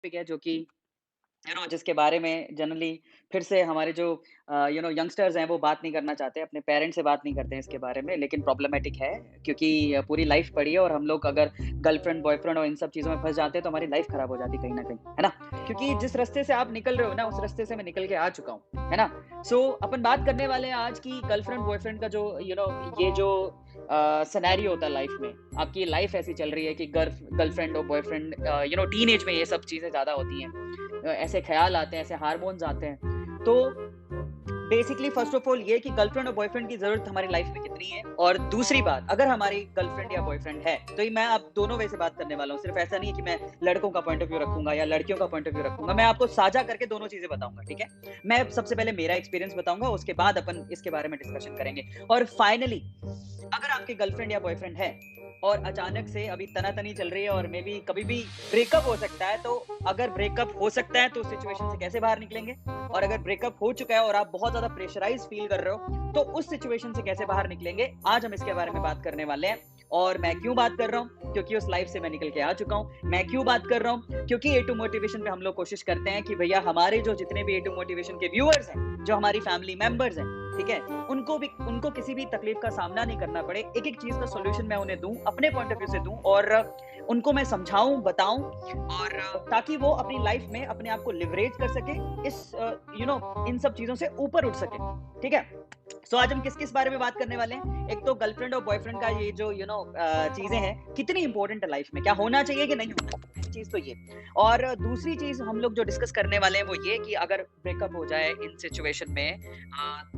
Topic है जो कि जिसके बारे में जनरली फिर से हमारे जो यंगस्टर्स हैं वो बात नहीं करना चाहते, अपने पेरेंट्स से बात नहीं करते हैं इसके बारे में, लेकिन प्रॉब्लमैटिक है क्योंकि पूरी लाइफ पड़ी है और हम लोग अगर गर्लफ्रेंड, बॉयफ्रेंड और इन सब चीज़ों में फँस जाते हैं तो हमारी लाइफ खराब हो जाती है कहीं न कहीं, है ना? क्योंकि जिस रास्ते से आप निकल रहे हो ना, उस रास्ते से मैं निकल के आ चुका हूँ, है ना? सो अपन बात करने वाले हैं आज की गर्लफ्रेंड, बॉयफ्रेंड का जो ये जो सिनेरियो होता है लाइफ में, आपकी लाइफ ऐसी चल रही है कि गर्लफ्रेंड और बॉयफ्रेंड टीनेज में ये सब चीज़ें ज़्यादा होती हैं। ऐसे ख़्याल आते हैं, ऐसे हार्मोन्स आते हैं। तो बेसिकली फर्स्ट ऑफ ऑल ये कि गर्लफ्रेंड और बॉयफ्रेंड की ज़रूरत हमारी लाइफ़ में कितनी है और दूसरी बात, अगर हमारी गर्लफ्रेंड या बॉयफ्रेंड है, तो ये मैं अब दोनों वे से बात करने वाला हूँ। सिर्फ़ ऐसा नहीं है कि मैं लड़कों का पॉइंट ऑफ व्यू रखूँगा या लड़कियों का पॉइंट ऑफ व्यू रखूँगा। मैं आपको साझा करके दोनों चीज़ें बताऊँगा, ठीक है? मैं सबसे पहले मेरा एक्सपीरियंस बताऊँगा, उसके बाद अपन इसके बारे में डिस्कशन करेंगे और फाइनली अगर आपकी गर्लफ्रेंड या बॉयफ्रेंड है और अचानक से अभी तना-तनी चल रही है और मे बी कभी भी ब्रेकअप हो सकता है, तो अगर ब्रेकअप हो सकता है तो उस सिचुएशन से कैसे बाहर निकलेंगे? और अगर ब्रेकअप हो चुका है और आप बहुत ज़्यादा प्रेशराइज़ फ़ील कर रहे हो, तो उस सिचुएशन से कैसे बाहर निकलेंगे? आज हम इसके बारे में बात करने वाले हैं। और मैं क्यों बात कर रहा हूँ? क्योंकि उस लाइफ़ से मैं निकल के आ चुका हूँ। मैं क्यों बात कर रहा हूँ? क्योंकि ए टू मोटिवेशन पे हम लोग कोशिश करते हैं कि भैया हमारे जो जितने भी ए टू मोटिवेशन के व्यूअर्स हैं, जो हमारी फैमिली मेंबर्स हैं, ठीक है? उनको किसी भी तकलीफ का सामना नहीं करना पड़े। एक-एक चीज़ का सॉल्यूशन मैं उन्हें दूँ, अपने पॉइंट ऑफ व्यू से दूँ और उनको मैं समझाऊँ, बताऊँ और ताकि वो अपनी लाइफ में अपने आप को लिवरेज कर सके, इस इन सब चीज़ों से ऊपर उठ सके। ठीक है? सो आज हम किस-किस बारे में बात करने वाले हैं? एक तो गर्लफ्रेंड और बॉयफ्रेंड का ये जो चीज़ें हैं, कितनी इम्पोर्टेंट है लाइफ में? क्या होना चाहिए कि नहीं होना चाहिए? पहली चीज़ तो ये। और दूसरी चीज़ हम लोग जो डिस्कस करने वाले हैं वो ये कि अगर ब्रेकअप हो जाए इन सिचुएशन में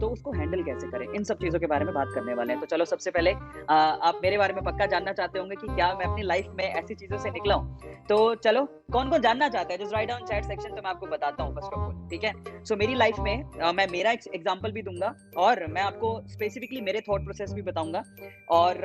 तो उसको हैंडल कैसे करें? इन सब चीज़ों के बारे में बात करने वाले हैं। तो चलो सबसे पहले आप मेरे बारे में पक्का जानना चाहते होंगे कि क्या मैं अपनी लाइफ में ऐसी चीज़ों से निकला हूँ? तो चलो कौन-कौन जानना चाहता है? Just write down chat section तो मैं आपको बताता हूँ फर्स्ट ऑफ ऑल, ठीक है? सो मेरी लाइफ में मैं मेरा एग्जांपल भी दूँगा और मैं आपको स्पेसिफिकली मेरे थॉट प्रोसेस भी बताऊँगा और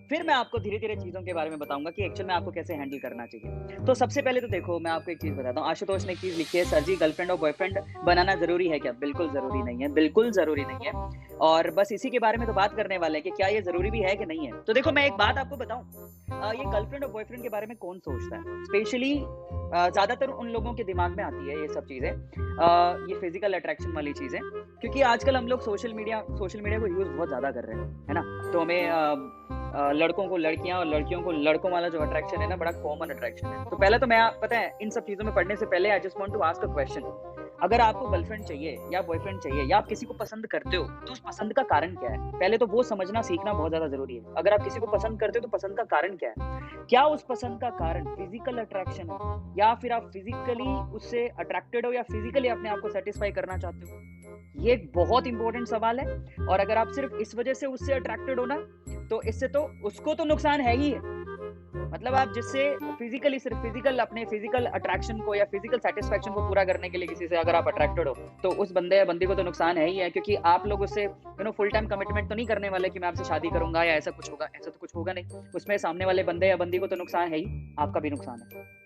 फिर मैं आपको धीरे-धीरे चीज़ों के बारे में बताऊँगा कि एक्चुअल में आपको कैसे हैंडल करना चाहिए। तो सबसे पहले तो देखो मैं आपको एक चीज़ बताता हूँ, आशुतोष ने एक चीज़ लिखी है, सर जी गर्लफ्रेंड और बॉयफ्रेंड बनाना ज़रूरी है क्या? बिल्कुल ज़रूरी नहीं है, बिल्कुल ज़रूरी नहीं है और बस इसी के बारे में तो बात करने वाले हैं कि क्या ये ज़रूरी भी है कि नहीं है? तो देखो मैं एक बात आपको बताऊँ ये गर्लफ्रेंड और बॉयफ्रेंड के बारे में कौन सोचता है? स्पेशली ज़्यादातर उन लोगों के दिमाग में आती है ये सब चीज़ें ये फिज़िकल अट्रैक्शन वाली चीज़ें क्योंकि आजकल हम लोग सोशल मीडिया को यूज़ बहुत ज़्यादा कर रहे हैं, है ना? तो हमें लड़कों को लड़कियाँ और लड़कियों को लड़कों वाला जो अट्रैक्शन है ना, बड़ा कॉमन अट्रैक्शन है। तो पहले तो मैं पता है इन सब चीज़ों में पढ़ने से पहले I just want to ask a question अगर आपको गर्लफ्रेंड चाहिए या बॉयफ्रेंड चाहिए या आप किसी को पसंद करते हो, तो उस पसंद का कारण क्या है? पहले तो वो समझना सीखना बहुत ज़्यादा ज़रूरी है। अगर आप किसी को पसंद करते हो, तो पसंद का कारण क्या है? क्या उस पसंद का कारण फिज़िकल अट्रैक्शन है या फिर आप फिज़िकली उससे अट्रैक्टेड हो या फिज़िकली अपने आप को सैटिस्फाई करना चाहते हो? ये एक बहुत इंपॉर्टेंट सवाल है और अगर आप सिर्फ़ इस वज़ह से उससे अट्रैक्टेड हो ना, तो इससे तो उसको तो नुकसान है ही है। मतलब आप जिससे फिज़िकली सिर्फ़ फिज़िकल अपने फिज़िकल अट्रैक्शन को या फिज़िकल सैटिस्फैक्शन को पूरा करने के लिए किसी से अगर आप अट्रैक्टेड हो, तो उस बंदे या बंदी को तो नुकसान है ही है क्योंकि आप लोग उससे फुल टाइम कमिटमेंट तो नहीं करने वाले कि मैं आपसे शादी करूँगा या ऐसा कुछ होगा, ऐसा तो कुछ होगा नहीं। उसमें सामने वाले बंदे या बंदी को तो नुकसान है ही, आपका भी नुकसान है।